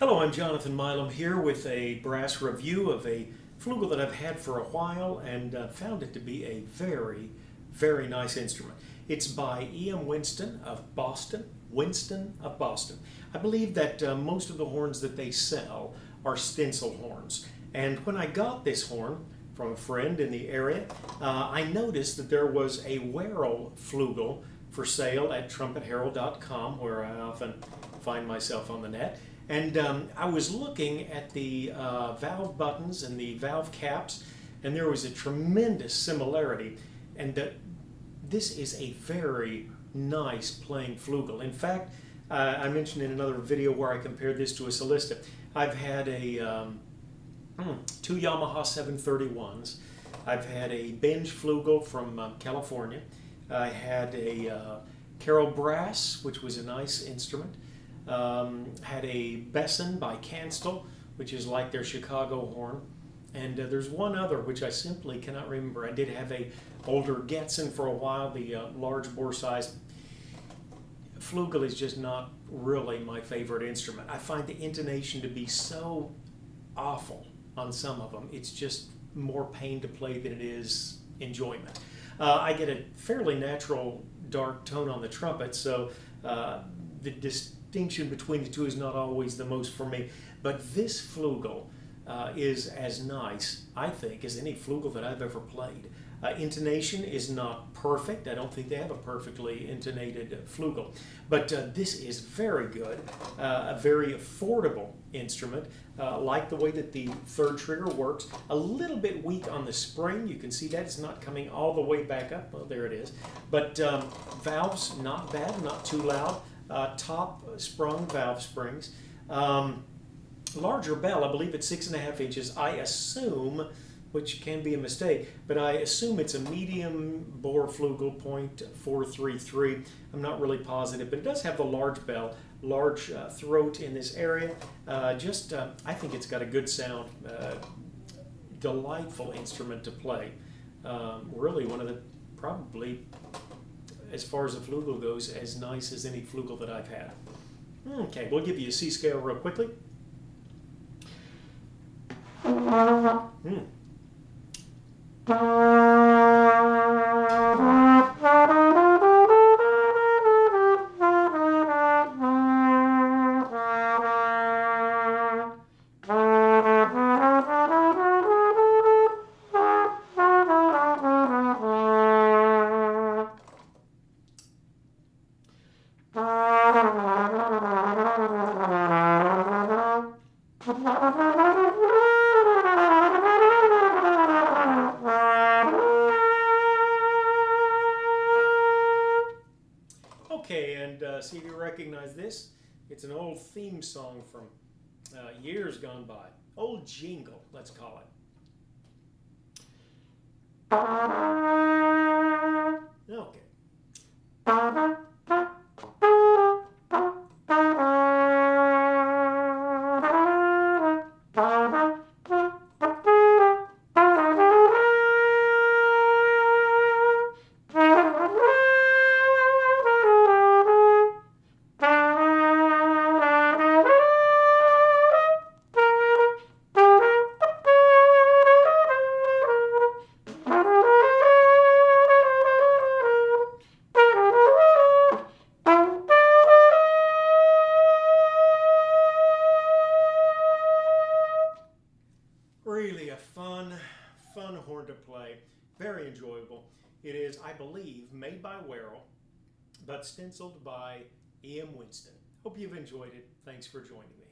Hello, I'm Jonathan Milam here with a brass review of a flugel that I've had for a while and found it to be a very, very nice instrument. It's by Winston of Boston. I believe that most of the horns that they sell are stencil horns. And when I got this horn from a friend in the area, I noticed that there was a Weril flugel for sale at trumpetherald.com, where I often find myself on the net. And I was looking at the valve buttons and the valve caps, and there was a tremendous similarity. And this is a very nice playing flugel. In fact, I mentioned in another video where I compared this to a solista. I've had two Yamaha 731s. I've had a Benj flugel from California. I had a Carol Brass, which was a nice instrument. Had a Besson by Canstel, which is like their Chicago horn. And there's one other which I simply cannot remember. I did have a older Getzen for a while, the large bore size. Flugel is just not really my favorite instrument. I find the intonation to be so awful on some of them. It's just more pain to play than it is enjoyment. I get a fairly natural dark tone on the trumpet, so the distinction between the two is not always the most for me. But this flugel is as nice, I think, as any flugel that I've ever played. Intonation is not perfect. I don't think they have a perfectly intonated flugel. But this is very good, a very affordable instrument. Like the way that the third trigger works. A little bit weak on the spring. You can see that it's not coming all the way back up. Well, there it is. But valves, not bad, not too loud. Top sprung valve springs. Larger bell, I believe it's 6.5 inches. I assume, which can be a mistake, but I assume it's a medium bore flugel, .433. I'm not really positive, but it does have the large bell, large throat in this area. I think it's got a good sound. Delightful instrument to play. Really one of the, probably, as far as the flugel goes, as nice as any flugel that I've had. Okay, we'll give you a C scale real quickly. Okay, and see if you recognize this. It's an old theme song from years gone by. Old jingle, let's call it. Okay. Really a fun horn to play. Very enjoyable. It is, I believe, made by Weril, but stenciled by Winston. Hope you've enjoyed it. Thanks for joining me.